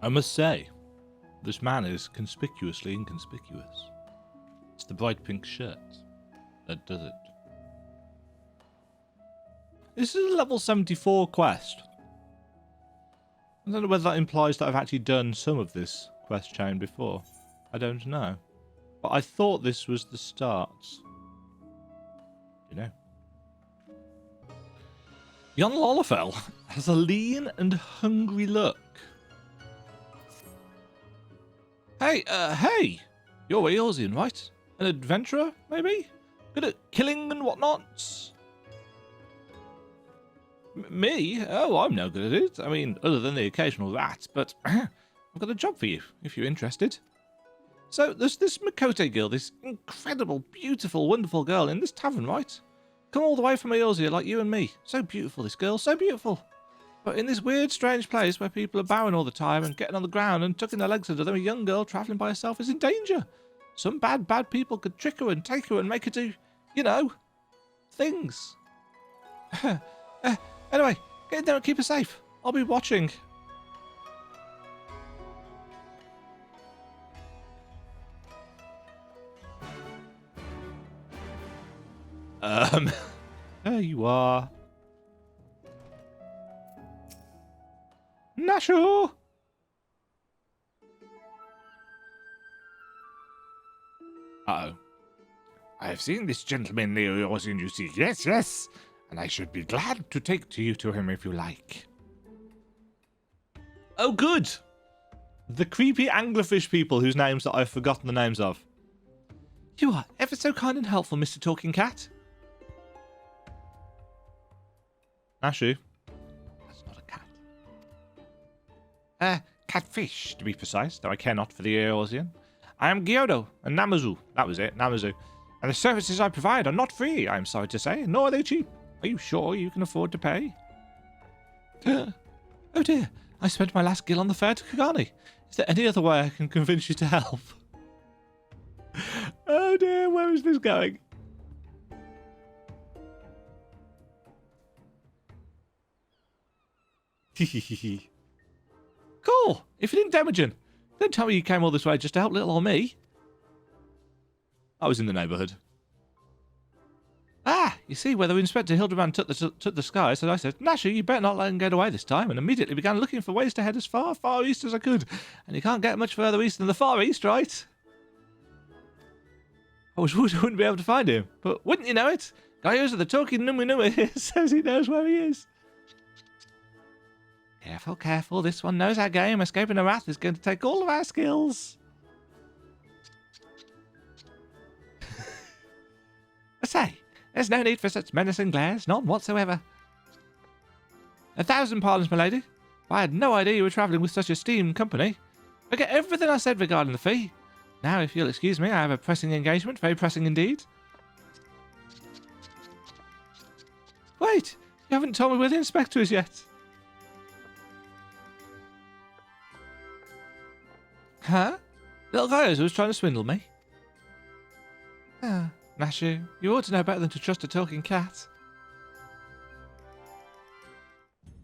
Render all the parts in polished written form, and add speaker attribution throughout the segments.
Speaker 1: I must say, this man is conspicuously inconspicuous. It's the bright pink shirt that does it. This is a level 74 quest. I don't know whether that implies that I've actually done some of this quest chain before. I don't know. But I thought this was the start. You know. Jon Lollefell has a lean and hungry look. Hey, hey! You're Eorzean, right? An adventurer, maybe? Good at killing and whatnot? Me? Oh, I'm no good at it. I mean, other than the occasional rat, but I've got a job for you, if you're interested. So, there's this Makote girl, this incredible, beautiful, wonderful girl in this tavern, right? Come all the way from Eorzea like you and me. So beautiful, this girl, so beautiful. But in this weird, strange place where people are bowing all the time and getting on the ground and tucking their legs under them, a young girl travelling by herself is in danger. Some bad people could trick her and take her and make her do, you know, things. Anyway, get in there and keep her safe. I'll be watching. There you are. Nashu! Uh-oh. I have seen this gentleman near yours, and you see, yes, and I should be glad to take you to him if you like. Oh, good! The creepy anglerfish people whose names that I've forgotten the names of. You are ever so kind and helpful, Mr. Talking Cat. Nashu. That's not a cat. Catfish, to be precise, though I care not for the Eorzean. I am Gyodo, and Namazu. That was it, Namazu. And the services I provide are not free, I am sorry to say, nor are they cheap. Are you sure you can afford to pay? Oh dear, I spent my last gil on the fare to Kagani. Is there any other way I can convince you to help? Oh dear, where is this going? Cool. If you're in Demajen, don't tell me you came all this way just to help little old me. I was in the neighbourhood. Ah, you see, where the Inspector Hildibrand took the sky, so I said, Nashu, you better not let him get away this time, and immediately began looking for ways to head as far east as I could. And you can't get much further east than the Far East, right? I wouldn't be able to find him, but wouldn't you know it? Gyozo the talking Numi says he knows where he is. Careful, careful, this one knows our game. Escaping a wrath is going to take all of our skills. I say, there's no need for such menacing glares, none whatsoever. 1,000 pardons, my lady. I had no idea you were travelling with such esteemed company. Forget everything I said regarding the fee. Now, if you'll excuse me, I have a pressing engagement, very pressing indeed. Wait, you haven't told me where the Inspector is yet. Huh? Little Gyozo was trying to swindle me. Ah, Nashu, you ought to know better than to trust a talking cat.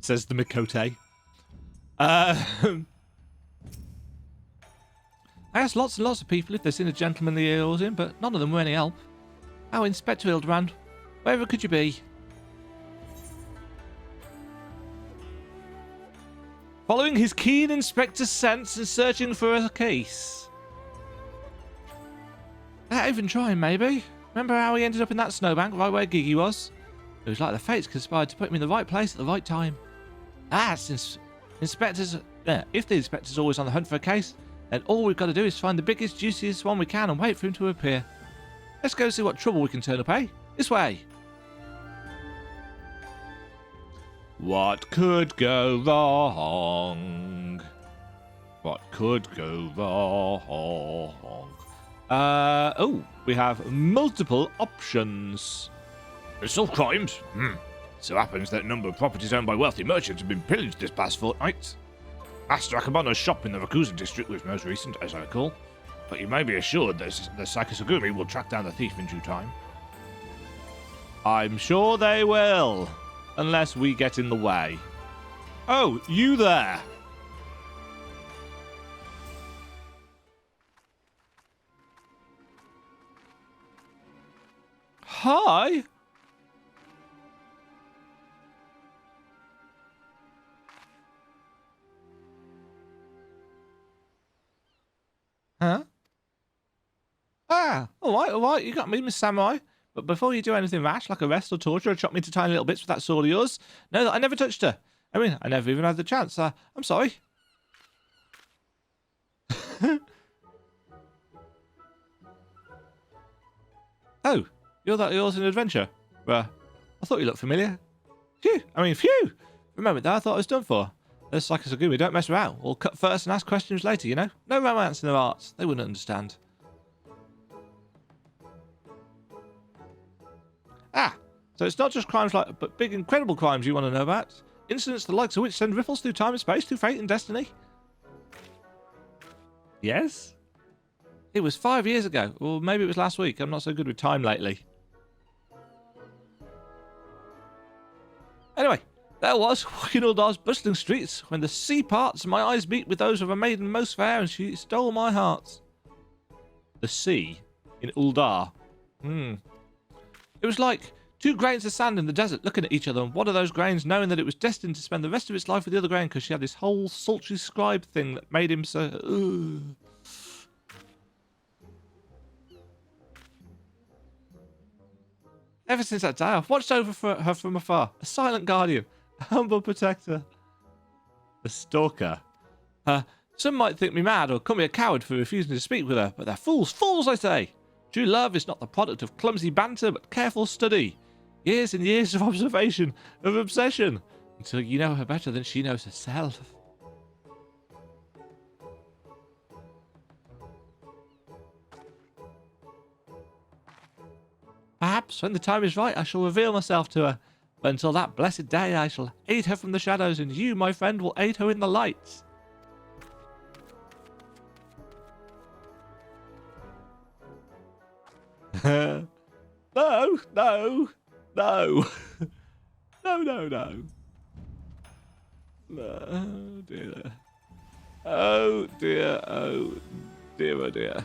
Speaker 1: Says the Makote. I asked lots and lots of people if they'd seen a gentleman the Eorzean, but none of them were any help. Oh, Inspector Hildibrand, wherever could you be? Following his keen inspector's sense and searching for a case. Not even trying, maybe. Remember how he ended up in that snowbank right where Gigi was? It was like the fates conspired to put him in the right place at the right time. Ah, since inspectors... if the inspector's always on the hunt for a case, then all we've got to do is find the biggest, juiciest one we can and wait for him to appear. Let's go see what trouble we can turn up, eh? This way. What could go wrong? What could go wrong? Oh, we have multiple options. Solve crimes? So happens that a number of properties owned by wealthy merchants have been pillaged this past fortnight. Master Akamono's shop in the Rakuza district was most recent, as I recall. But you may be assured that the Sakasuguri will track down the thief in due time. I'm sure they will. Unless we get in the way. Oh, you there. Hi. Huh? Ah, all right, you got me, Miss Samurai. But before you do anything rash, like arrest or torture or chop me into tiny little bits with that sword of yours, know that I never touched her. I mean, I never even had the chance. I'm sorry. Oh, you're that yours in adventure? I thought you looked familiar. Phew, phew! For a moment there, I thought I was done for. Those Sakasagumi don't mess around. We'll cut first and ask questions later, you know? No romance in their arts. They wouldn't understand. Ah, so it's not just crimes but big, incredible crimes you want to know about. Incidents the likes of which send ripples through time and space, through fate and destiny. Yes? It was 5 years ago, or maybe it was last week. I'm not so good with time lately. Anyway, there I was, walking Uldar's bustling streets, when the sea parts and my eyes meet with those of a maiden most fair, and she stole my heart. The sea in Uldar. It was like 2 grains of sand in the desert looking at each other, and one of those grains knowing that it was destined to spend the rest of its life with the other grain because she had this whole sultry scribe thing that made him so... Ever since that day, I've watched over her from afar. A silent guardian. A humble protector. A stalker. Some might think me mad or call me a coward for refusing to speak with her, but they're fools. Fools, I say! True love is not the product of clumsy banter, but careful study. Years and years of observation, of obsession, until you know her better than she knows herself. Perhaps, when the time is right, I shall reveal myself to her. But until that blessed day, I shall aid her from the shadows, and you, my friend, will aid her in the light. No, no, no. No, no, no. Oh, dear. Oh, dear, oh, dear, oh, dear.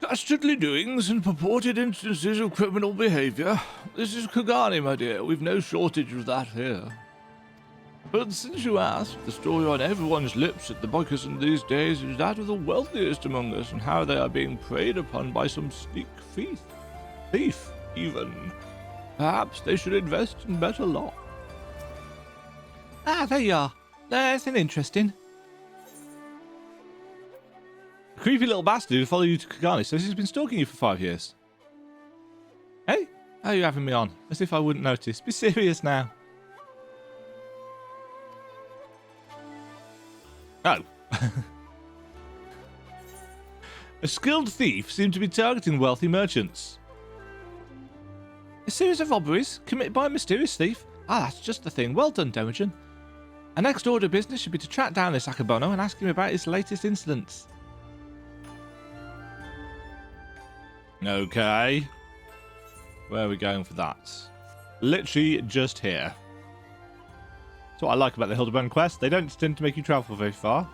Speaker 1: Dastardly doings and purported instances of criminal behaviour. This is Kagani, my dear. We've no shortage of that here. But since you asked, the story on everyone's lips at the Boykerson these days is that of the wealthiest among us and how they are being preyed upon by some sneak thief, even. Perhaps they should invest in better law. Ah, there you are. There's an interesting. A creepy little bastard who followed you to Kagani says he's been stalking you for 5 years. Hey? How are you having me on? As if I wouldn't notice. Be serious now. Oh. A skilled thief seemed to be targeting wealthy merchants. A series of robberies committed by a mysterious thief? Ah, that's just the thing. Well done, Demajen. Our next order of business should be to track down this Akabono and ask him about his latest incidents. Okay. Where are we going for that? Literally just here. That's what I like about the Hildibrand quest. They don't tend to make you travel very far.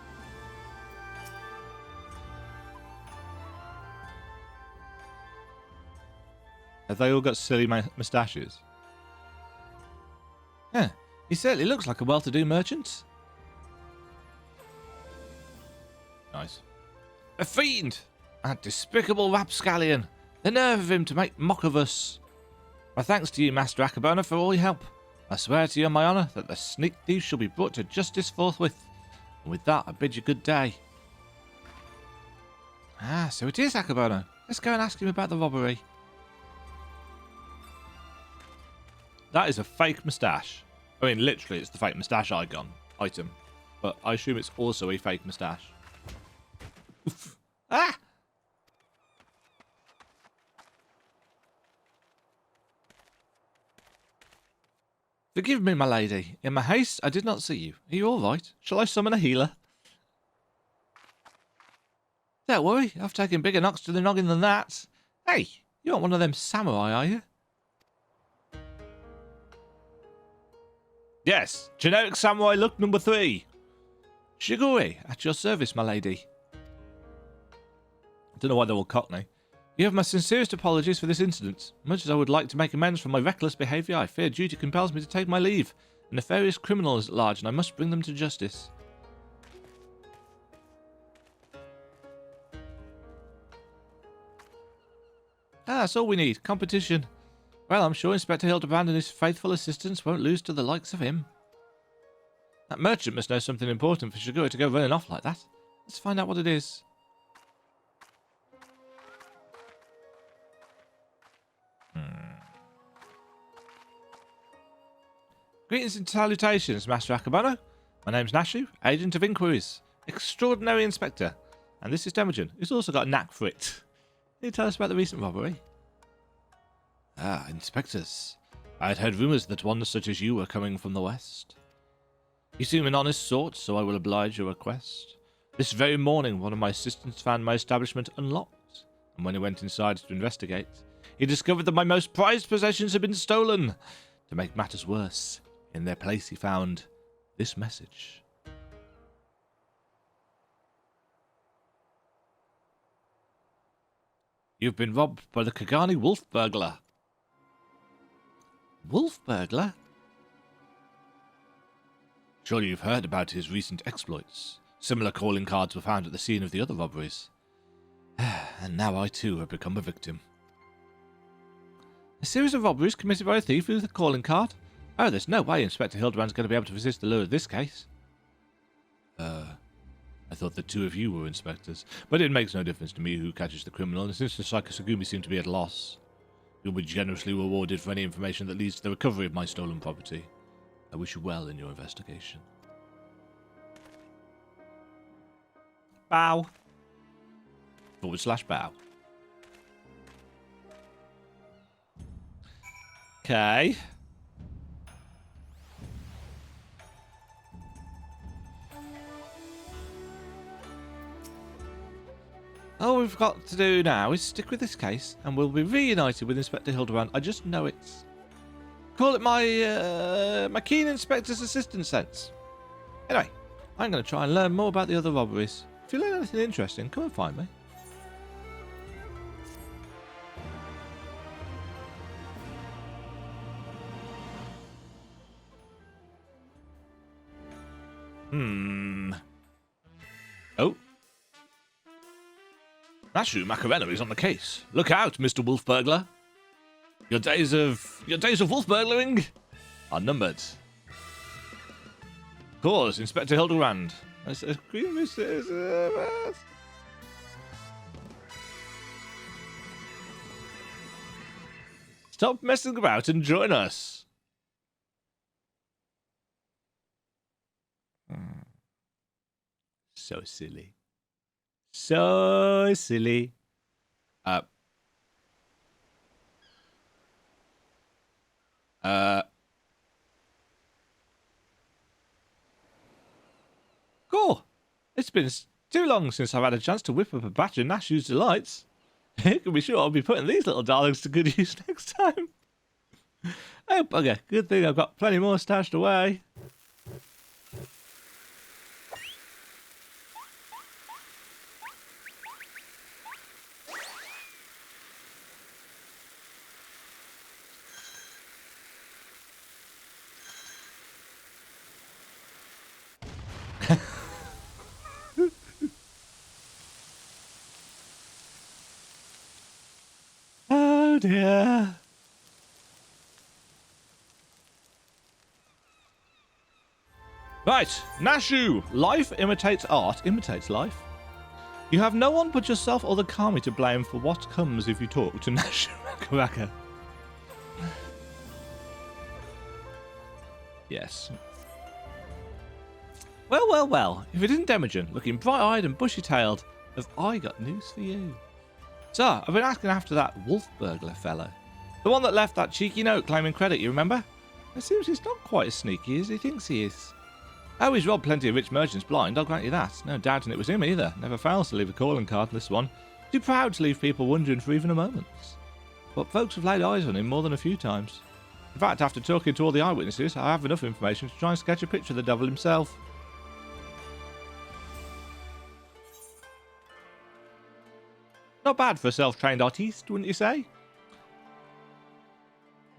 Speaker 1: Have they all got silly moustaches? Huh. He certainly looks like a well-to-do merchant. Nice. A fiend! That despicable rapscallion! The nerve of him to make mock of us! My thanks to you, Master Akabona, for all your help. I swear to you on my honour that the sneak thief shall be brought to justice forthwith. And with that, I bid you good day. Ah, so it is Akabona. Let's go and ask him about the robbery. That is a fake moustache. I mean, literally, it's the fake moustache item. But I assume it's also a fake moustache. Oof. Ah! Forgive me, my lady. In my haste, I did not see you. Are you all right? Shall I summon a healer? Don't worry. I've taken bigger knocks to the noggin than that. Hey, you aren't one of them samurai, are you? Yes, generic samurai look number 3. Shigure, at your service, my lady. I don't know why they're all cockney. You have my sincerest apologies for this incident. Much as I would like to make amends for my reckless behaviour, I fear duty compels me to take my leave. A nefarious criminal is at large, and I must bring them to justice. Ah, that's all we need. Competition. Well, I'm sure Inspector Hildibrand and his faithful assistants won't lose to the likes of him. That merchant must know something important for Shigura to go running off like that. Let's find out what it is. Greetings and salutations, Master Akabano. My name's Nashu, Agent of Inquiries, Extraordinary Inspector, and this is Demajen, who's also got a knack for it. Can you tell us about the recent robbery? Ah, inspectors. I had heard rumours that one such as you were coming from the west. You seem an honest sort, so I will oblige your request. This very morning, one of my assistants found my establishment unlocked, and when he went inside to investigate, he discovered that my most prized possessions had been stolen. To make matters worse, in their place he found this message. You've been robbed by the Kagani wolf burglar. Wolf burglar? Surely you've heard about his recent exploits. Similar calling cards were found at the scene of the other robberies. And now I too have become a victim. A series of robberies committed by a thief with a calling card? Oh, there's no way Inspector Hildibrand's going to be able to resist the lure of this case. I thought the two of you were inspectors, but it makes no difference to me who catches the criminal, and since the Sakasagumi seem to be at loss, you'll be generously rewarded for any information that leads to the recovery of my stolen property. I wish you well in your investigation. Bow. /bow. Okay. All we've got to do now is stick with this case, and we'll be reunited with Inspector Hildibrand. I just know it. Call it my my keen inspector's assistant sense. Anyway, I'm going to try and learn more about the other robberies. If you learn anything interesting, come and find me. Oh. Nashu Macarena is on the case. Look out, Mr. Wolf Burglar. Your days of wolf burglaring are numbered. Cause Inspector Hildibrand. Stop messing about and join us. So silly. So silly. Cool. It's been too long since I've had a chance to whip up a batch of Nashu's delights. You can be sure I'll be putting these little darlings to good use next time. Oh, bugger. Good thing I've got plenty more stashed away. Oh dear. Right, Nashu. Life imitates art, imitates life. You have no one but yourself or the Kami to blame for what comes if you talk to Nashu Makaraka. Yes. Well, well, well. If it isn't Demajen, looking bright-eyed and bushy-tailed, have I got news for you. So, I've been asking after that wolf burglar fellow. The one that left that cheeky note claiming credit, you remember? It seems he's not quite as sneaky as he thinks he is. Oh, he's robbed plenty of rich merchants blind, I'll grant you that. No doubting it was him either. Never fails to leave a calling card, this one. Too proud to leave people wondering for even a moment. But folks have laid eyes on him more than a few times. In fact, after talking to all the eyewitnesses, I have enough information to try and sketch a picture of the devil himself. Not bad for a self-trained artiste, wouldn't you say?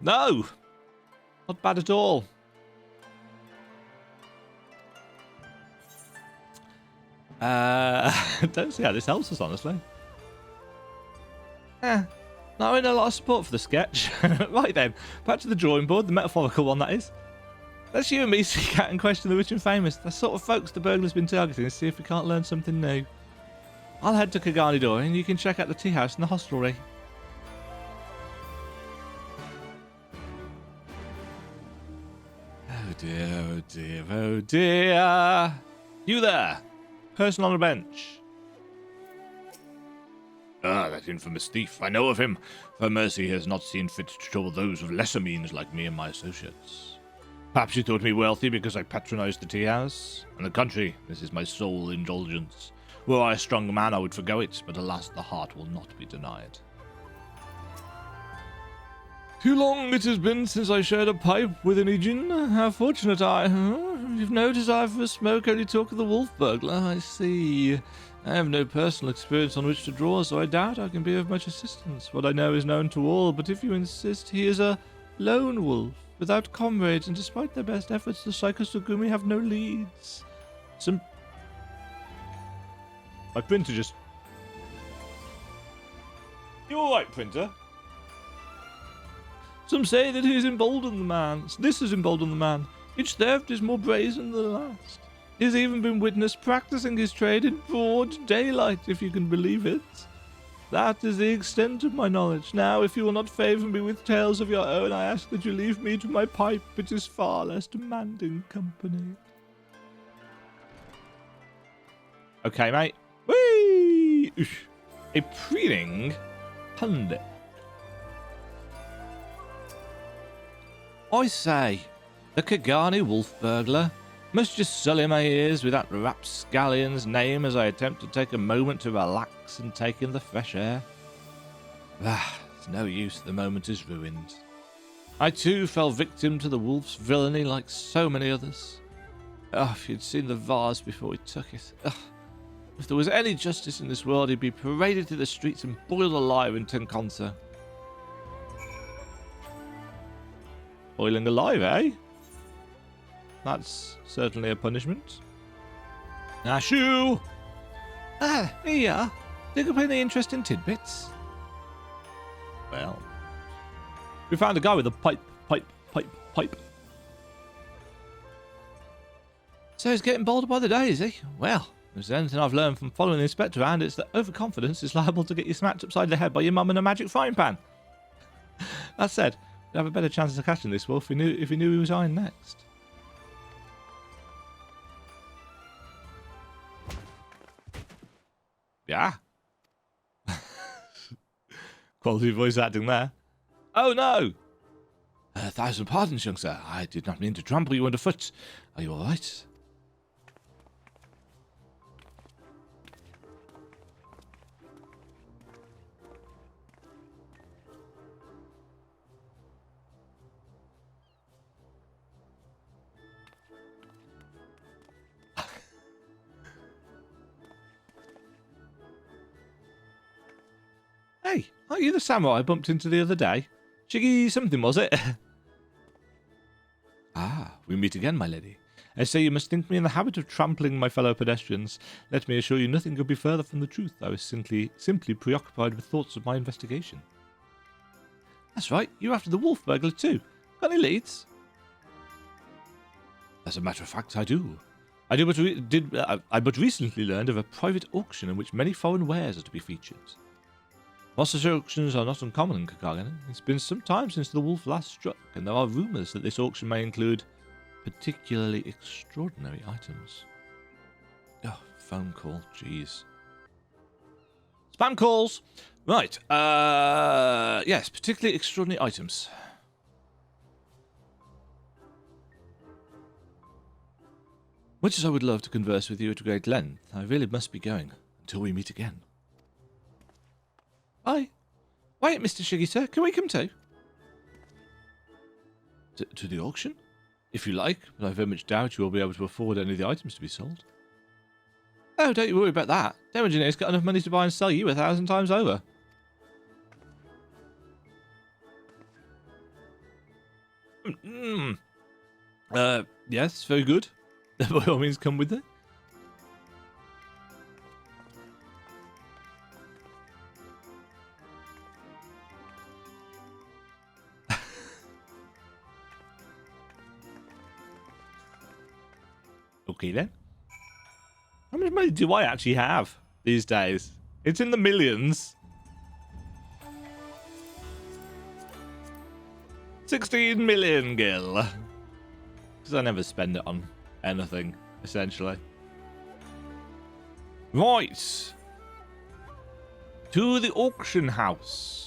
Speaker 1: No! Not bad at all. Don't see how this helps us, honestly. Not in a lot of support for the sketch. Right then, back to the drawing board, the metaphorical one that is. Let's you and me seek out and question the rich and famous, the sort of folks the burglar's been targeting, and see if we can't learn something new. I'll head to Kagani Dori and you can check out the tea house and the hostelry. Oh dear, oh dear, oh dear. You there, person on the bench. Ah, that infamous thief. I know of him. For mercy, he has not seen fit to trouble those of lesser means like me and my associates. Perhaps he thought me wealthy because I patronized the tea house. And the country, this is my sole indulgence. Were I a strong man, I would forgo it, but alas, the heart will not be denied. Too long it has been since I shared a pipe with an Ijin. How fortunate I... You've no desire for a smoke, only talk of the wolf burglar. I see. I have no personal experience on which to draw, so I doubt I can be of much assistance. What I know is known to all, but if you insist, he is a lone wolf, without comrades, and despite their best efforts, the Psychosugumi have no leads. My printer just... You alright, printer? Some say that he has emboldened the man. This has emboldened the man. Each theft is more brazen than the last. He has even been witnessed practicing his trade in broad daylight, if you can believe it. That is the extent of my knowledge. Now, if you will not favour me with tales of your own, I ask that you leave me to my pipe. It is far less demanding company. Okay, mate. Whee! A preening pundit. I say, the Kagani wolf burglar. Must just sully my ears with that rapscallion's name as I attempt to take a moment to relax and take in the fresh air. Ah, it's no use, the moment is ruined. I too fell victim to the wolf's villainy like so many others. Oh, if you'd seen the vase before he took it. Oh, if there was any justice in this world, he'd be paraded through the streets and boiled alive in Tenkonsa. Boiling alive, eh? That's certainly a punishment. Nashu! Ah, here you are. Dig up any interesting tidbits? Well, we found a guy with a pipe. So he's getting bolder by the day, is he? Well, if there's anything I've learned from following the inspector around, it's that overconfidence is liable to get you smacked upside the head by your mum in a magic frying pan. That said, we'd have a better chance of catching this wolf if we knew he was iron next. Yeah. Quality voice acting there. Oh no! 1,000 pardons, young sir. I did not mean to trample you underfoot. Are you alright? Hey, aren't you the samurai I bumped into the other day? Shiggy something, was it? Ah, we meet again, my lady. I say you must think me in the habit of trampling my fellow pedestrians. Let me assure you nothing could be further from the truth. I was simply preoccupied with thoughts of my investigation. That's right, you're after the wolf burglar too. Got any leads? As a matter of fact, I do. I but recently learned of a private auction in which many foreign wares are to be featured. Whilst such auctions are not uncommon in Kagani, it's been some time since the wolf last struck, and there are rumours that this auction may include particularly extraordinary items. Oh, phone call, jeez. Spam calls! Right, yes, particularly extraordinary items. Much as I would love to converse with you at great length, I really must be going, until we meet again. Bye. Wait, Mr. Shiggy, sir. Can we come too? To the auction? If you like, but I very much doubt you will be able to afford any of the items to be sold. Oh, don't you worry about that. Demajen's got enough money to buy and sell you 1,000 times over. Yes, very good. By all means, come with it. Okay then. How much money do I actually have these days? It's in the millions. 16 million gil. Because I never spend it on anything, essentially. Right. To the auction house.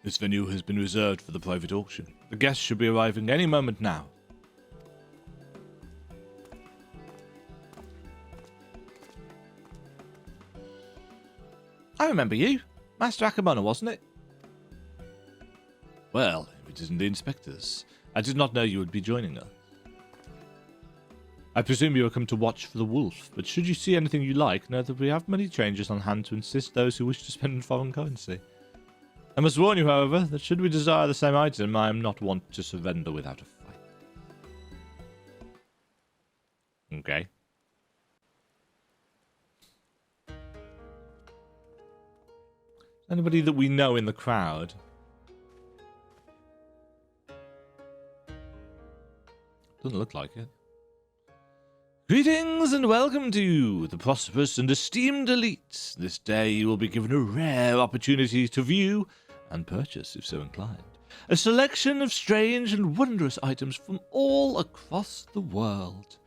Speaker 1: This venue has been reserved for the private auction. The guests should be arriving any moment now. I remember you. Master Akabana, wasn't it? Well, if it isn't the inspectors. I did not know you would be joining us. I presume you have come to watch for the wolf, but should you see anything you like, know that we have many changes on hand to assist those who wish to spend in foreign currency. I must warn you, however, that should we desire the same item, I am not one to surrender without a fight. Okay. Anybody that we know in the crowd? Doesn't look like it. Greetings and welcome to the prosperous and esteemed elites. This day you will be given a rare opportunity to view and purchase, if so inclined, a selection of strange and wondrous items from all across the world.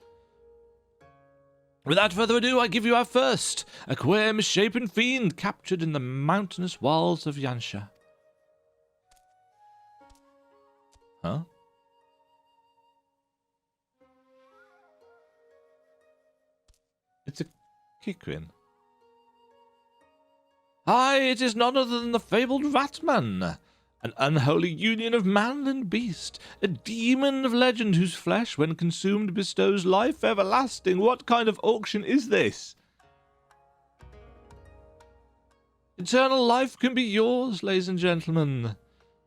Speaker 1: Without further ado, I give you our first, a queer misshapen fiend captured in the mountainous wilds of Yansha. Huh? It's a Kikrin. Aye, it is none other than the fabled Ratman, an unholy union of man and beast, a demon of legend whose flesh, when consumed, bestows life everlasting. What kind of auction is this? Eternal life can be yours, ladies and gentlemen.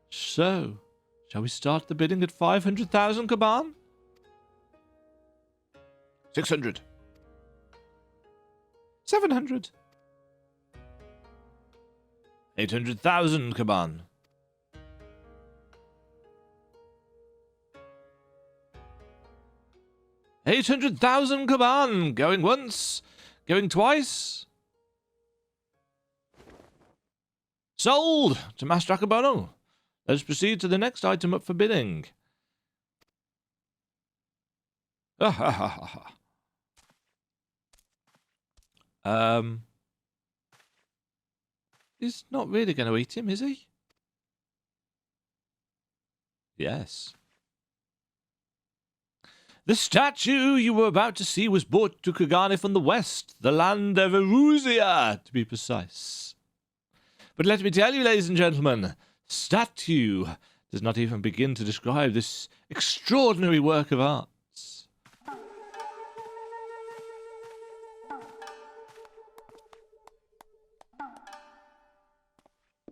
Speaker 1: So, shall we start the bidding at 500,000 Kaban? 600. 700. 800,000 Kaban. 800,000 Kaban. Going once. Going twice. Sold to Master Akabano. Let us proceed to the next item up for bidding. He's not really going to eat him, is he? Yes. The statue you were about to see was brought to Kagane from the west, the land of Eruzia, to be precise. But let me tell you, ladies and gentlemen, statue does not even begin to describe this extraordinary work of art.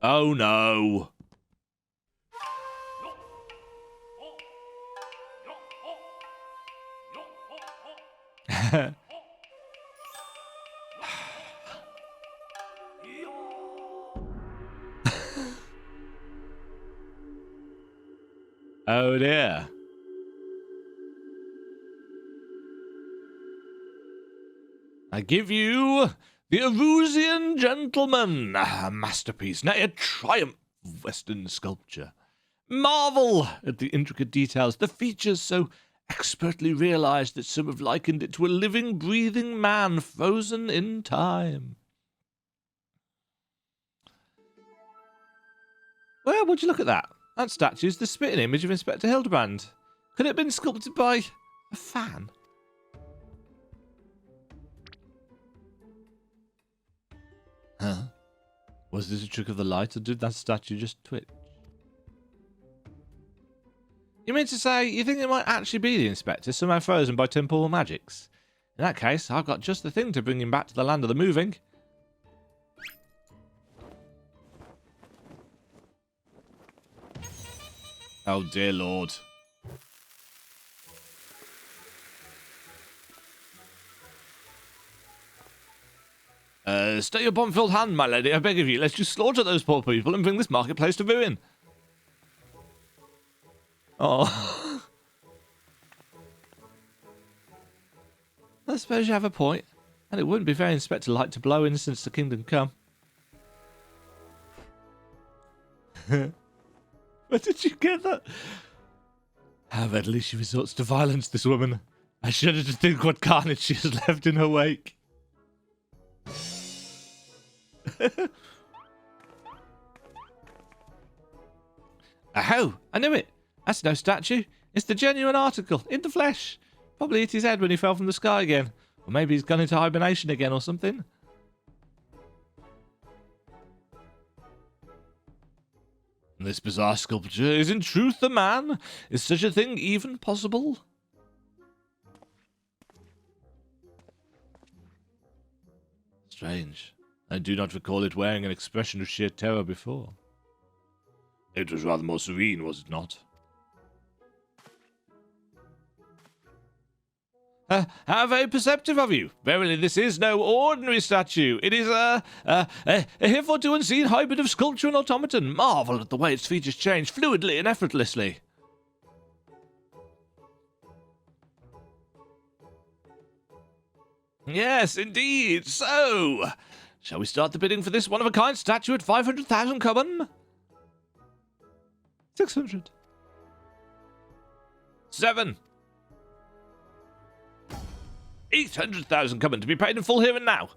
Speaker 1: Oh no. Oh dear. I give you the Erusian Gentleman, a masterpiece, nay, a triumph of Western sculpture. Marvel at the intricate details, the features so expertly realized that some have likened it to a living, breathing man frozen in time. Well, would you look at that? That statue's the spitting image of Inspector Hildibrand. Could it have been sculpted by a fan? Was this a trick of the light, or did that statue just twitch? You mean to say you think it might actually be the inspector, somehow frozen by temporal magics? In that case, I've got just the thing to bring him back to the land of the moving. Oh dear lord. Stay your bomb-filled hand, my lady, I beg of you. Let's just slaughter those poor people and bring this marketplace to ruin. Oh. I suppose you have a point, and it wouldn't be very inspector-like to blow innocence to kingdom come. Where did you get that? How readily she resorts to violence, this woman. I shudder to think what carnage she has left in her wake. Oh, I knew it. That's no statue. It's the genuine article, in the flesh. Probably hit his head when he fell from the sky again. Or maybe he's gone into hibernation again or something. This bizarre sculpture is in truth a man. Is such a thing even possible? Strange. I do not recall it wearing an expression of sheer terror before. It was rather more serene, was it not? How very perceptive of you. Verily, this is no ordinary statue. It is a hitherto unseen hybrid of sculpture and automaton. Marvel at the way its features change fluidly and effortlessly. Yes, indeed. So, shall we start the bidding for this one-of-a-kind statue at 500,000 common? 600. 7. 800,000 common to be paid in full here and now.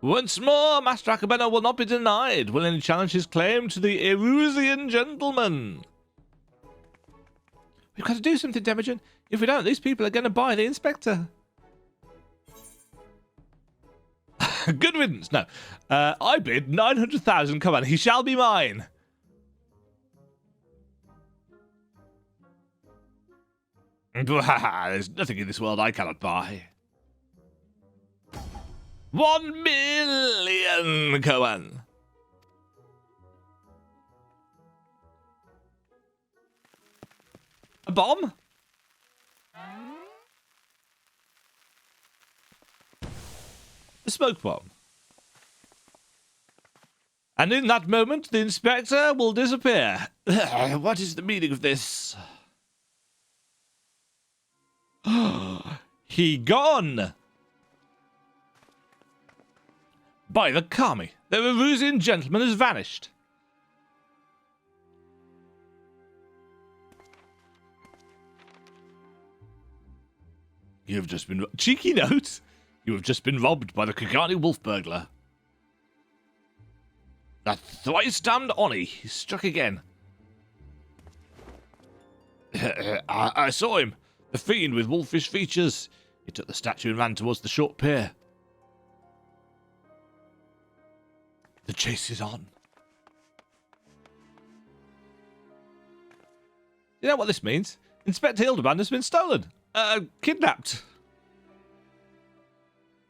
Speaker 1: Once more, Master Akabeno will not be denied. Will any challenge his claim to the Erusian gentleman? We've got to do something, Demajen. If we don't, these people are going to buy the inspector. Good riddance. No. I bid 900,000. Come on, he shall be mine. There's nothing in this world I cannot buy. 1 million, Cohen. A bomb? A smoke bomb. And in that moment, the inspector will disappear. What is the meaning of this? He gone! By the Kami, the Erusian gentleman has vanished. You have just been... Cheeky note! You have just been robbed by the Kagani wolf burglar. That thrice-damned Oni, he struck again. I saw him. The fiend with wolfish features. He took the statue and ran towards the short pier. The chase is on. You know what this means? Inspector Hildibrand has been stolen. Kidnapped.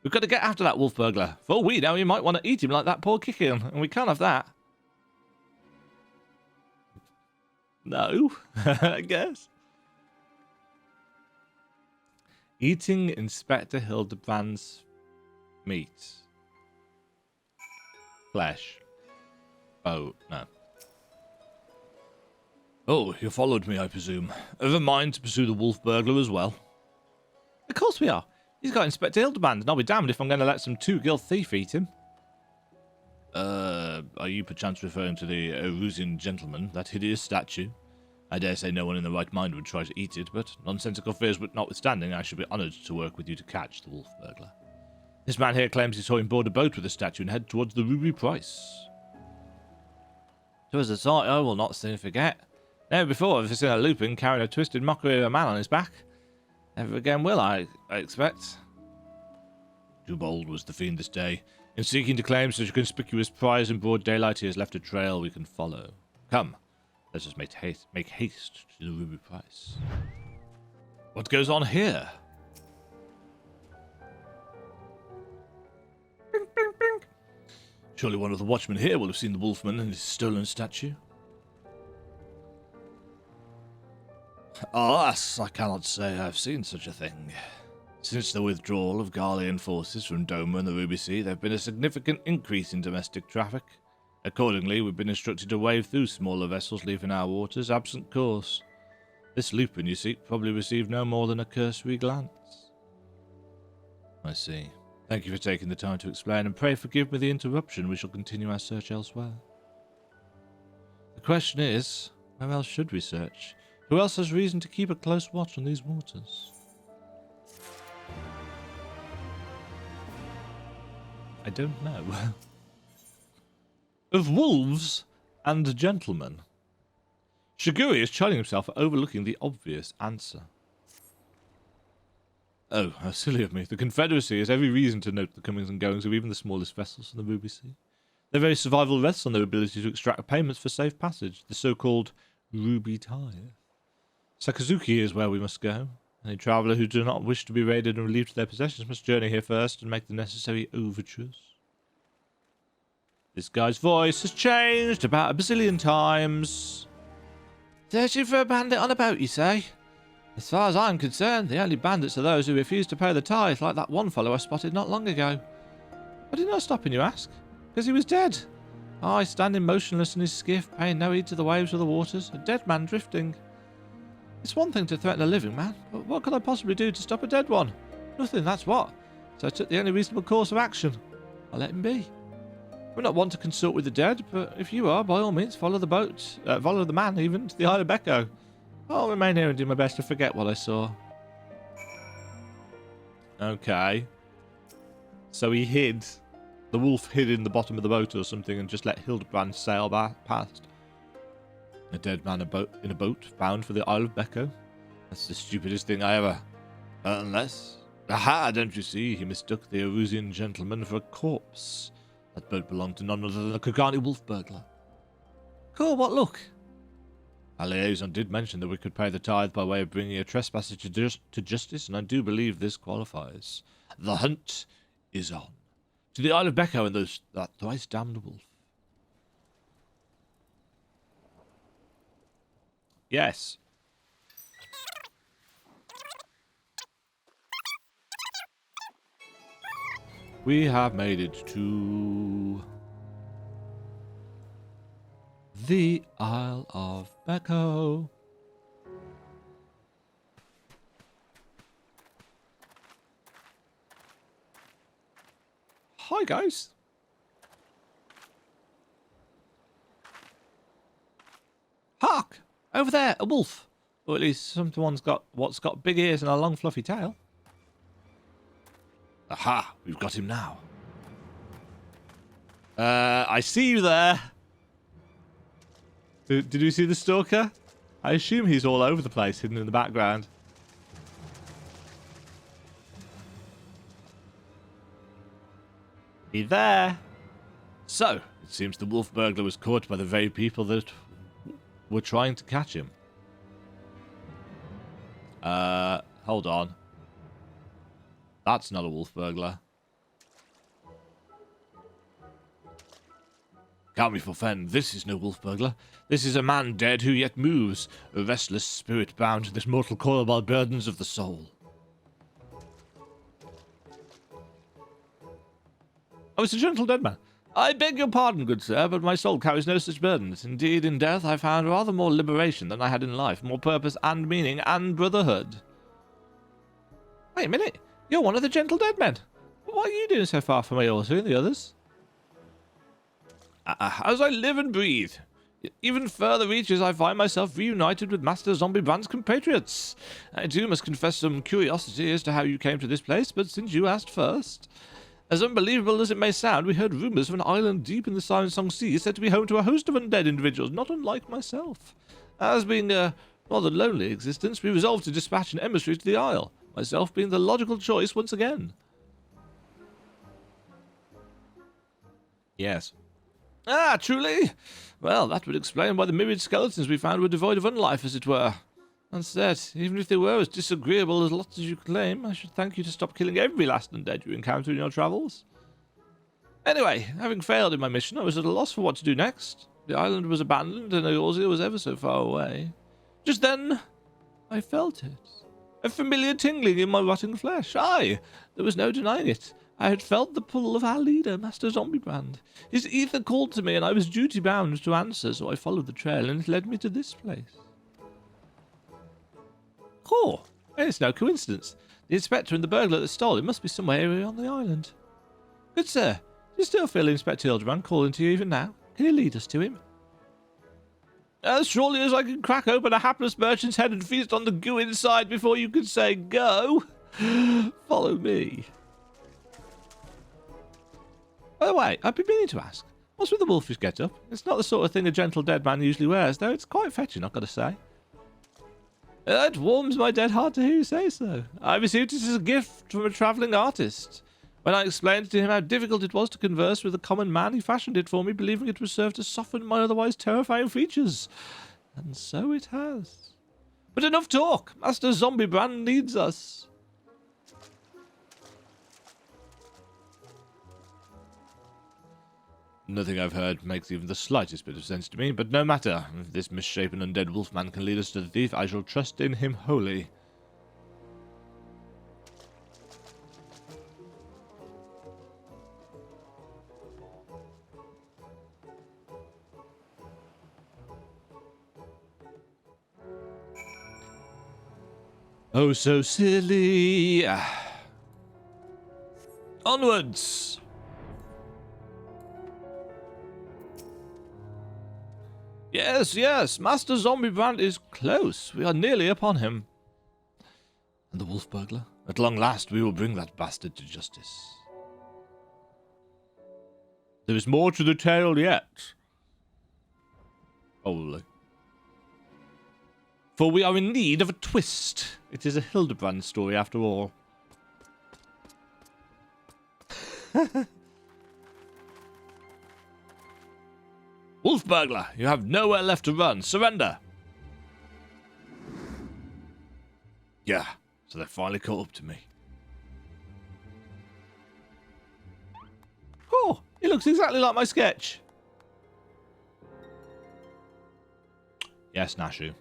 Speaker 1: We've got to get after that wolf burglar. For all we know, he might want to eat him like that poor Kickin, and we can't have that. No, I guess. Eating Inspector Hildibrand's meat. Flesh. Oh, no. Oh, you followed me, I presume. Have a mind to pursue the wolf burglar as well? Of course we are. He's got Inspector Hildibrand, and I'll be damned if I'm going to let some two-gill thief eat him. Are you perchance referring to the Erusian gentleman, that hideous statue? I dare say no one in the right mind would try to eat it, but nonsensical fears notwithstanding, I should be honoured to work with you to catch the wolf burglar. This man here claims he saw him board a boat with the statue and head towards the ruby price. So as a sight I will not soon forget. Never before have I seen a lupin carrying a twisted mockery of a man on his back. Never again will, I expect. Too bold was the fiend this day. In seeking to claim such a conspicuous prize in broad daylight, he has left a trail we can follow. Come, let us make haste to the ruby prize. What goes on here? Bing, bing, bing. Surely one of the watchmen here will have seen the wolfman and his stolen statue. Alas, I cannot say I have seen such a thing. Since the withdrawal of Garlean forces from Doma and the Ruby Sea, there have been a significant increase in domestic traffic. Accordingly, we've been instructed to wave through smaller vessels leaving our waters absent course. This lupin you seek probably received no more than a cursory glance. I see. Thank you for taking the time to explain, and pray forgive me the interruption. We shall continue our search elsewhere. The question is, where else should we search? Who else has reason to keep a close watch on these waters? I don't know. Of wolves and gentlemen. Shiguri is chiding himself for overlooking the obvious answer. Oh, how silly of me. The Confederacy has every reason to note the comings and goings of even the smallest vessels in the Ruby Sea. Their very survival rests on their ability to extract payments for safe passage, the so-called Ruby Tithe. Sakazuki is where we must go. Any traveller who do not wish to be raided and relieved of their possessions must journey here first and make the necessary overtures. This guy's voice has changed about a bazillion times. Searching for a bandit on a boat, you say? As far as I'm concerned, the only bandits are those who refuse to pay the tithe, like that one fellow I spotted not long ago. Why did I stop, you ask? Because he was dead. I, standing motionless in his skiff, paying no heed to the waves or the waters, a dead man drifting. It's one thing to threaten a living man, but what could I possibly do to stop a dead one? Nothing, that's what. So I took the only reasonable course of action. I let him be. We're not one to consult with the dead, but if you are, by all means, follow the boat, follow the man, even to the Isle of Becco. I'll remain here and do my best to forget what I saw. Okay. So he hid. The wolf hid in the bottom of the boat or something and just let Hildibrand sail past. A dead man in a boat bound for the Isle of Becco. That's the stupidest thing I ever... Unless... Aha, don't you see? He mistook the Erusian gentleman for a corpse. That boat belonged to none other than a Kogani wolf burglar. Cool, what luck? Our liaison did mention that we could pay the tithe by way of bringing a trespasser to justice, and I do believe this qualifies. The hunt is on. To the Isle of Becco and that thrice-damned wolf. Yes. We have made it to the Isle of Becco. Hi, guys. Hark! Over there, a wolf. Or at least someone's got what's got big ears and a long fluffy tail. Aha! We've got him now. I see you there. Did you see the stalker? I assume he's all over the place, hidden in the background. He there. So, it seems the wolf burglar was caught by the very people that were trying to catch him. Hold on. That's not a wolf burglar. Count me forfend, this is no wolf burglar. This is a man dead who yet moves, a restless spirit bound to this mortal coil by burdens of the soul. Oh, it's a gentle dead man. I beg your pardon, good sir, but my soul carries no such burdens. Indeed, in death I found rather more liberation than I had in life, more purpose and meaning and brotherhood. Wait a minute, you're one of the gentle dead men. What are you doing so far from Aorta and the others? As I live and breathe. Even further reaches, I find myself reunited with Master Zombiebrand's compatriots. I too must confess some curiosity as to how you came to this place, but since you asked first... As unbelievable as it may sound, we heard rumours of an island deep in the Silent Song Sea said to be home to a host of undead individuals, not unlike myself. As being a rather lonely existence, we resolved to dispatch an emissary to the isle. myself being the logical choice once again. Yes. Ah, truly? Well, that would explain why the myriad skeletons we found were devoid of unlife, as it were. And said, even if they were as disagreeable as lots as you claim, I should thank you to stop killing every last undead you encounter in your travels. Anyway, having failed in my mission, I was at a loss for what to do next. The island was abandoned, and Eorzea was ever so far away. Just then, I felt it. A familiar tingling in my rotting flesh. Aye, there was no denying it. I had felt the pull of our leader, Master Zombiebrand. His ether called to me, and I was duty-bound to answer, so I followed the trail, and it led me to this place. Oh, it's no coincidence. The inspector and the burglar that stole it must be somewhere here on the island. Good sir, do you still feel Inspector Hildibrand calling to you even now? Can you lead us to him? As surely as I can crack open a hapless merchant's head and feast on the goo inside before you can say go. Follow me. By the way, I've been meaning to ask, what's with the wolfish get-up? It's not the sort of thing a gentle dead man usually wears, though it's quite fetching, I've got to say. It warms my dead heart to hear you say so. I received it as a gift from a travelling artist. When I explained to him how difficult it was to converse with a common man, he fashioned it for me, believing it would serve to soften my otherwise terrifying features. And so it has. But enough talk. Master Zombiebrand needs us. Nothing I've heard makes even the slightest bit of sense to me, but no matter. If this misshapen undead wolfman can lead us to the thief, I shall trust in him wholly. Oh, so silly. Onwards. Yes, yes, Master Zombiebrand is close. We are nearly upon him. And the wolf burglar? At long last, we will bring that bastard to justice. There is more to the tale yet. Probably. For we are in need of a twist. It is a Hildibrand story after all. Wolf burglar, you have nowhere left to run. Surrender. Yeah, so they finally caught up to me. Oh, he looks exactly like my sketch. Yes, Nashu.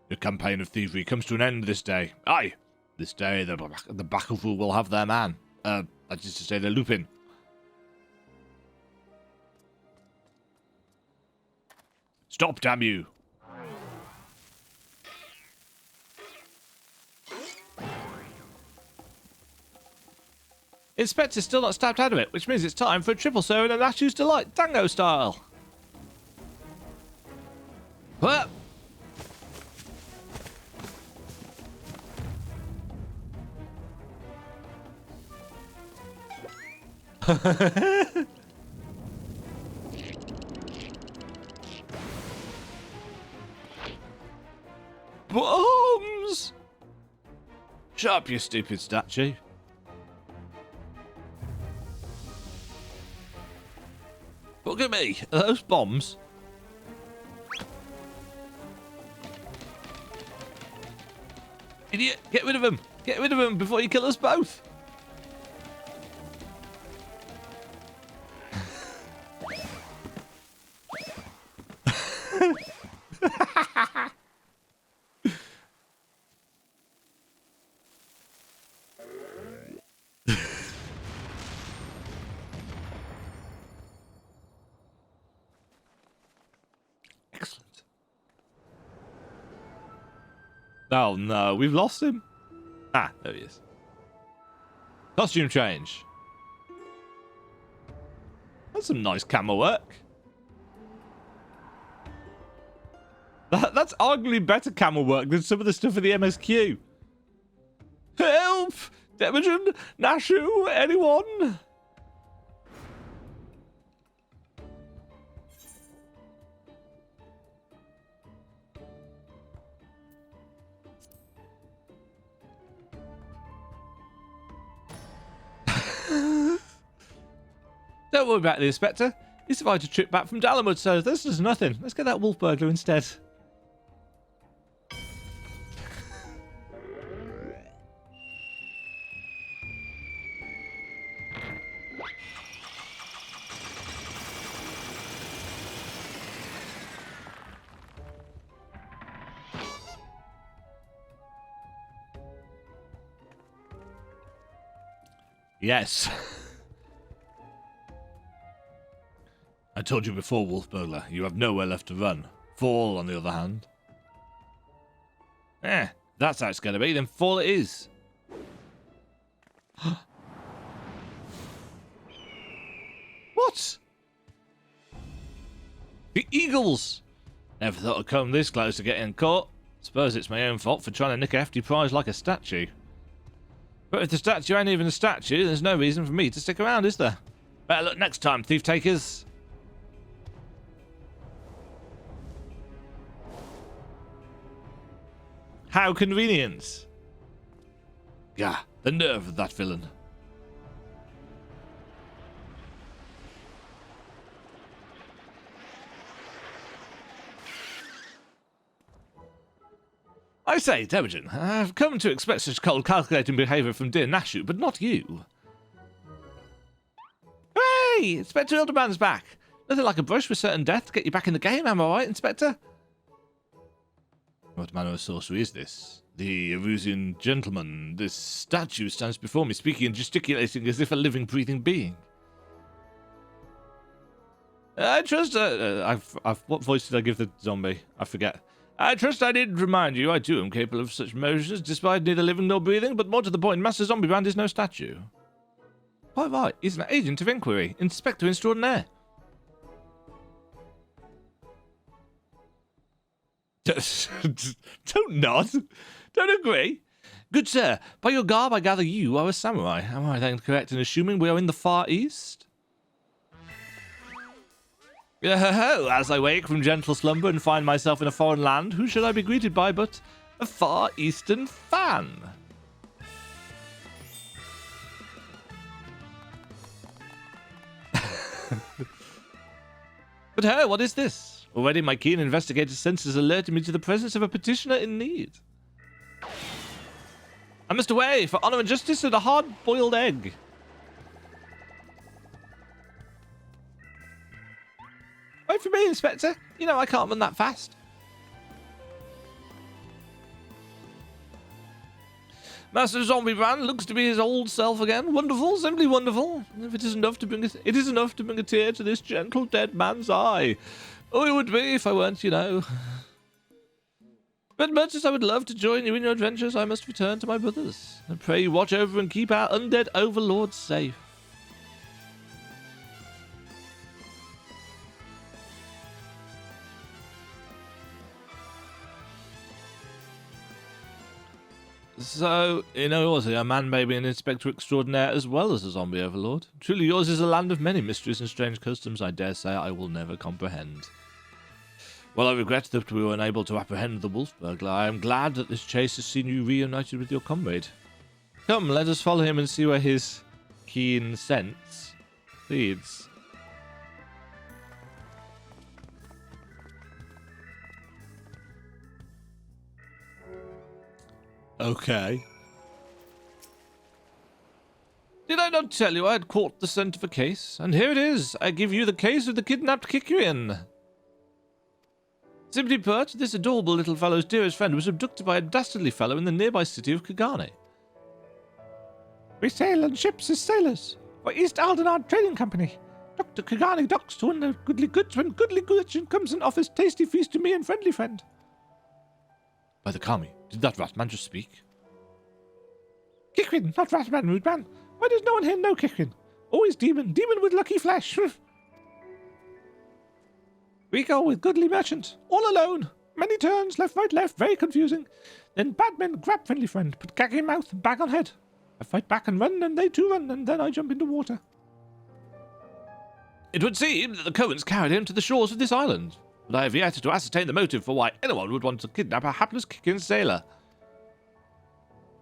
Speaker 1: Your campaign of thievery comes to an end this day. Aye, this day the Bakufu will have their man. That is to say, their Lupin. Stop, damn you! Inspector's still not snapped out of it, which means it's time for a triple serve and a Nashu's Delight, tango style. What? Bombs! Shut up, you stupid statue. Look at me. Are those bombs? Idiot, get rid of him. Get rid of him before you kill us both. Excellent. Oh no, we've lost him. Ah, there he is. Costume change. That's some nice camera work. That's arguably better camera work than some of the stuff in the MSQ. Help! Demajen? Nashu? Anyone? Don't worry about the Inspector. He survived a trip back from Dalamud, so this is nothing. Let's get that wolf burglar instead. Yes. I told you before, Wolf Burglar, you have nowhere left to run. Fall, on the other hand. That's how it's going to be, then fall it is. What? The eagles! Never thought I'd come this close to getting caught. Suppose it's my own fault for trying to nick a hefty prize like a statue. But if the statue ain't even a statue, there's no reason for me to stick around, is there? Better look next time, thief takers. How convenient. Gah, the nerve of that villain. I say, Demajen, I've come to expect such cold, calculating behaviour from dear Nashu, but not you. Hooray! Inspector Hildibrand's back. Nothing like a brush with certain death to get you back in the game, am I right, Inspector? What manner of sorcery is this? The Erusian gentleman, this statue stands before me, speaking and gesticulating as if a living, breathing being. I trust, what voice did I give the zombie? I forget. I trust I didn't remind you I too am capable of such motions, despite neither living nor breathing, but more to the point, Master Zombiebrand is no statue. Quite right, he's an agent of inquiry, Inspector Extraordinaire. Don't nod. Don't agree. Good sir, by your garb I gather you are a samurai. Am I then correct in assuming we are in the Far East? As I wake from gentle slumber and find myself in a foreign land, who should I be greeted by but a Far Eastern fan? But hey, what is this? Already my keen investigative senses alerted me to the presence of a petitioner in need. I must away for honour and justice and a hard-boiled egg. Wait for me, Inspector. You know I can't run that fast. Master Zombiebrand looks to be his old self again. Wonderful, simply wonderful. If it is enough to bring a tear to this gentle dead man's eye. Oh, it would be if I weren't, you know. But much as I would love to join you in your adventures, I must return to my brothers. And pray you watch over and keep our undead overlords safe. So, in all honesty, a man may be an Inspector Extraordinaire as well as a zombie overlord. Truly yours is a land of many mysteries and strange customs I dare say I will never comprehend. While I regret that we were unable to apprehend the wolf burglar, I am glad that this chase has seen you reunited with your comrade. Come, let us follow him and see where his keen sense leads. Okay. Did I not tell you I had caught the scent of a case? And here it is. I give you the case of the kidnapped Kikrin. Simply put, this adorable little fellow's dearest friend was abducted by a dastardly fellow in the nearby city of Kagane. We sail on ships as sailors for East Aldenard Trading Company. Dr. Kagane docks to win goodly goods when goodly Gudgeon comes and offers tasty feast to me and friendly friend. By the Kami, did that Ratman just speak? Kikrin, not Ratman, rude man. Why does no one here know Kikrin? Always demon with lucky flesh. We go with goodly merchant, all alone. Many turns, left, right, left, very confusing. Then bad men grab friendly friend, put gag in mouth, bag on head. I fight back and run, and they too run, and then I jump into water. It would seem that the Cohens carried him to the shores of this island, but I have yet to ascertain the motive for why anyone would want to kidnap a hapless Kikrin sailor.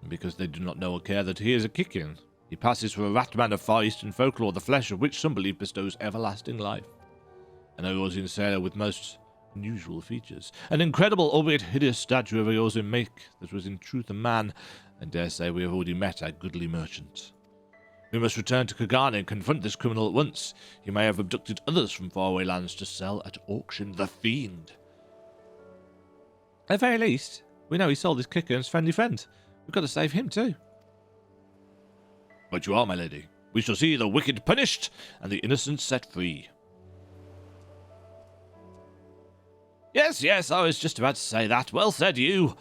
Speaker 1: Because they do not know or care that he is a Kikrin. He passes for a rat man of Far Eastern folklore, the flesh of which some believe bestows everlasting life. An Eorzean sailor with most unusual features. An incredible, albeit hideous statue of a Eorzean make that was in truth a man. I dare say we have already met our goodly merchant. We must return to Kagane and confront this criminal at once. He may have abducted others from faraway lands to sell at auction. The fiend. At the very least, we know he sold his kicker and his friendly friend. We've got to save him too. But you are, my lady. We shall see the wicked punished and the innocent set free. Yes, yes, I was just about to say that. Well said, you.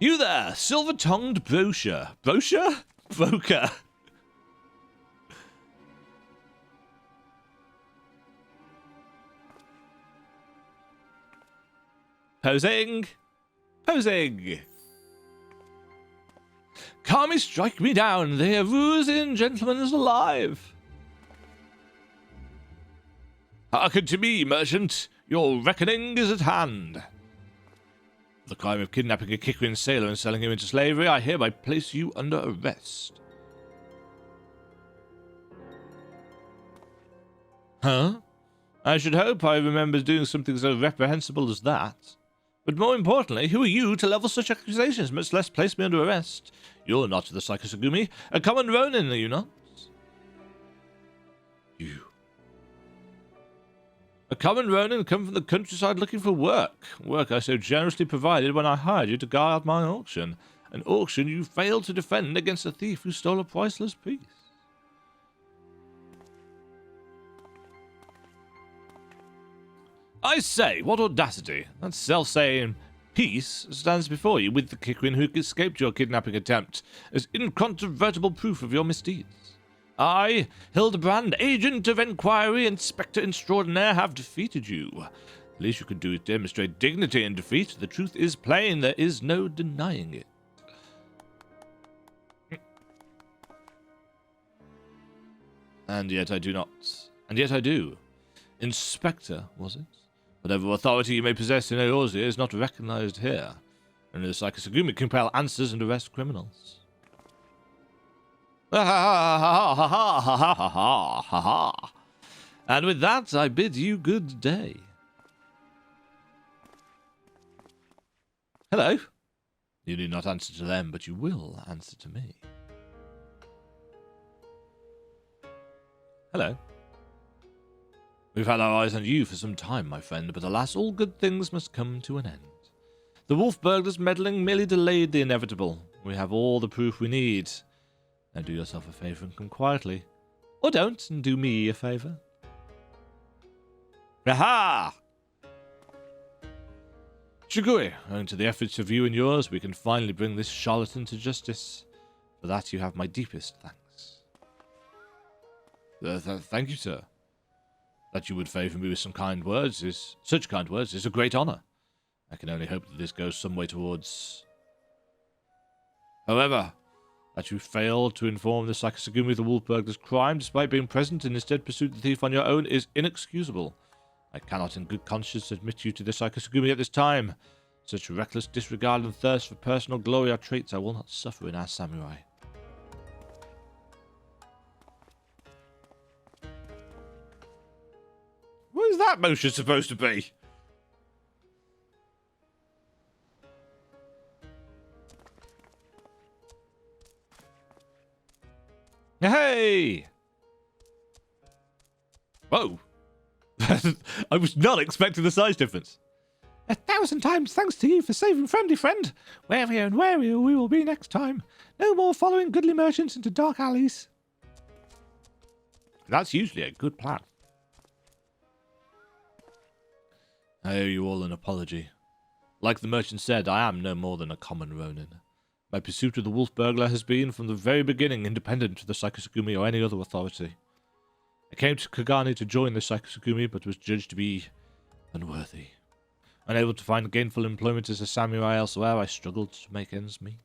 Speaker 1: You there, silver-tongued brochure. Brochure? Broker. Posing. Posing. Kami, strike me down. The Eorzean gentleman is alive. Hearken to me, merchant. Your reckoning is at hand. For the crime of kidnapping a Kikrin sailor and selling him into slavery, I hereby place you under arrest. Huh? I should hope I remember doing something so reprehensible as that. But more importantly, who are you to level such accusations, much less place me under arrest? You're not the Psychosagumi, a common Ronin, are you not? You. A common Ronin come from the countryside looking for work. Work I so generously provided when I hired you to guard my auction. An auction you failed to defend against a thief who stole a priceless piece. I say, what audacity! That self-saying piece stands before you with the Kikrin who escaped your kidnapping attempt as incontrovertible proof of your misdeeds. I, Hildibrand, agent of inquiry, inspector extraordinaire, have defeated you. The least you could do is demonstrate dignity in defeat. The truth is plain, there is no denying it. And yet I do not. And yet I do. Inspector, was it? Whatever authority you may possess in Eorzea is not recognized here. Only the Psychosagumi compel answers and arrest criminals. And with that, I bid you good day. Hello. You need not answer to them, but you will answer to me. Hello. We've had our eyes on you for some time, my friend, but alas, all good things must come to an end. The wolf burglar's meddling merely delayed the inevitable. We have all the proof we need. Now do yourself a favour and come quietly. Or don't, and do me a favour. Aha! Shigui, owing to the efforts of you and yours, we can finally bring this charlatan to justice. For that you have my deepest thanks. Thank you, sir. That you would favour me with such kind words is a great honour. I can only hope that this goes some way towards... However, that you failed to inform the Psychosagumi of the wolf burglar's crime despite being present and instead pursued the thief on your own is inexcusable. I cannot in good conscience admit you to the Psychosagumi at this time. Such reckless disregard and thirst for personal glory are traits I will not suffer in our samurai. What is that motion supposed to be? Hey! Whoa. I was not expecting the size difference. 1,000 times thanks to you for saving friendly friend. Warier and warier we will be next time. No more following goodly merchants into dark alleys. That's usually a good plan. I owe you all an apology. Like the merchant said, I am no more than a common Ronin. My pursuit of the wolf burglar has been, from the very beginning, independent of the Psychosagumi or any other authority. I came to Kagane to join the Psychosagumi, but was judged to be unworthy. Unable to find gainful employment as a samurai elsewhere, I struggled to make ends meet.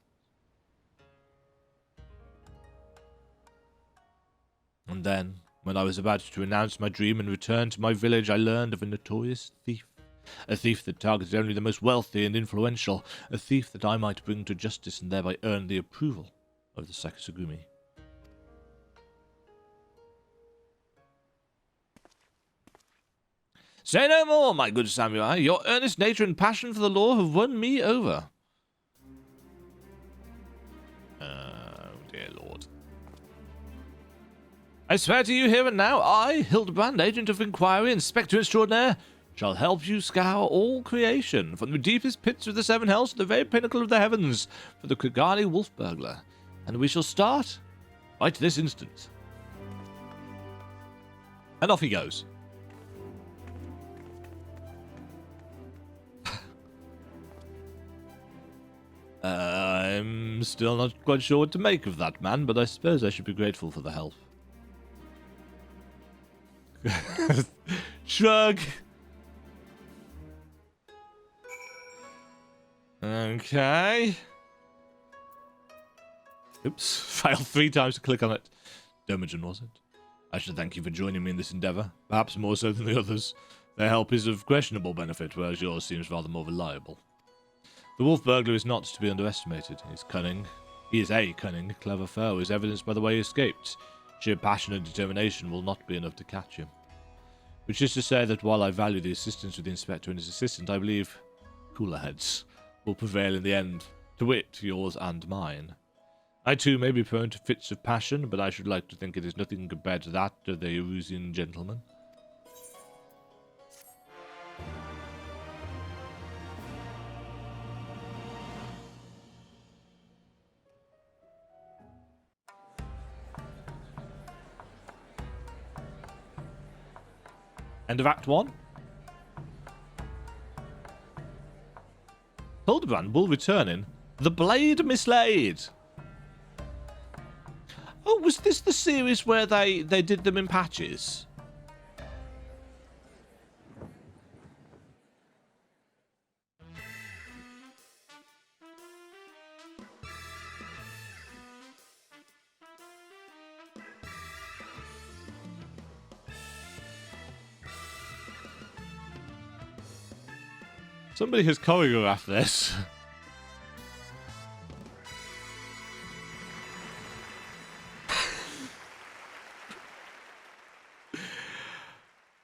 Speaker 1: And then, when I was about to renounce my dream and return to my village, I learned of a notorious thief A thief that targeted only the most wealthy and influential. A thief that I might bring to justice and thereby earn the approval of the Sakasugumi. Say no more, my good samurai. Your earnest nature and passion for the law have won me over. Oh, dear Lord. I swear to you here and now, I, Hildibrand, Agent of Inquiry, Inspector Extraordinaire, shall help you scour all creation, from the deepest pits of the seven hells to the very pinnacle of the heavens, for the Kigani wolf burglar. And we shall start right this instant. And off he goes. I'm still not quite sure what to make of that man, but I suppose I should be grateful for the help. Shrug. Okay. Oops, failed 3 times to click on it. Demajen, was it? I should thank you for joining me in this endeavour, perhaps more so than the others. Their help is of questionable benefit, whereas yours seems rather more reliable. The wolf burglar is not to be underestimated. His cunning, he is a cunning, clever foe, as evidenced by the way he escaped. Sheer passion and determination will not be enough to catch him. Which is to say that while I value the assistance of the inspector and his assistant, I believe cooler heads will prevail in the end, to wit, yours and mine. I too may be prone to fits of passion, but I should like to think it is nothing compared to that of the Erusian gentleman. End of Act 1. Hildibrand will return in The Blade Mislaid. Oh, was this the series where they did them in patches? Somebody has choreographed this.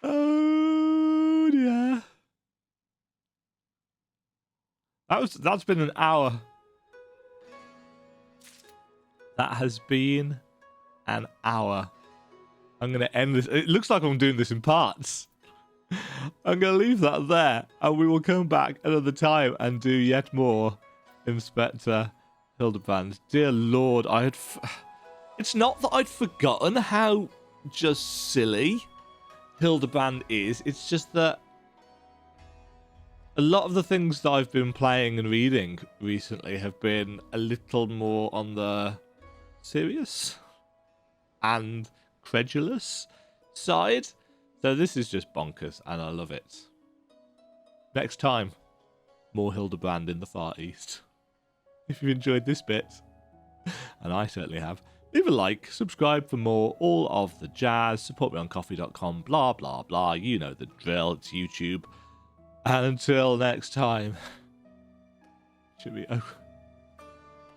Speaker 1: Oh dear. That's been an hour. That has been an hour. I'm gonna end this. It looks like I'm doing this in parts. I'm going to leave that there, and we will come back another time and do yet more Inspector Hildibrand. Dear Lord, it's not that I'd forgotten how just silly Hildibrand is. It's just that a lot of the things that I've been playing and reading recently have been a little more on the serious and credulous side. So this is just bonkers, and I love it. Next time, more Hildibrand in the Far East. If you enjoyed this bit, and I certainly have, leave a like, subscribe for more, all of the jazz, support me on coffee.com, blah, blah, blah. You know the drill, it's YouTube. And until next time, cheerio.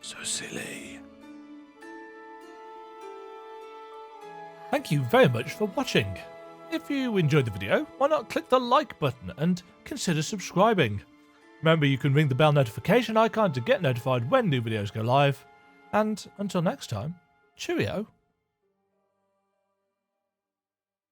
Speaker 1: So silly.
Speaker 2: Thank you very much for watching. If you enjoyed the video, why not click the like button and consider subscribing. Remember, you can ring the bell notification icon to get notified when new videos go live. And until next time, cheerio.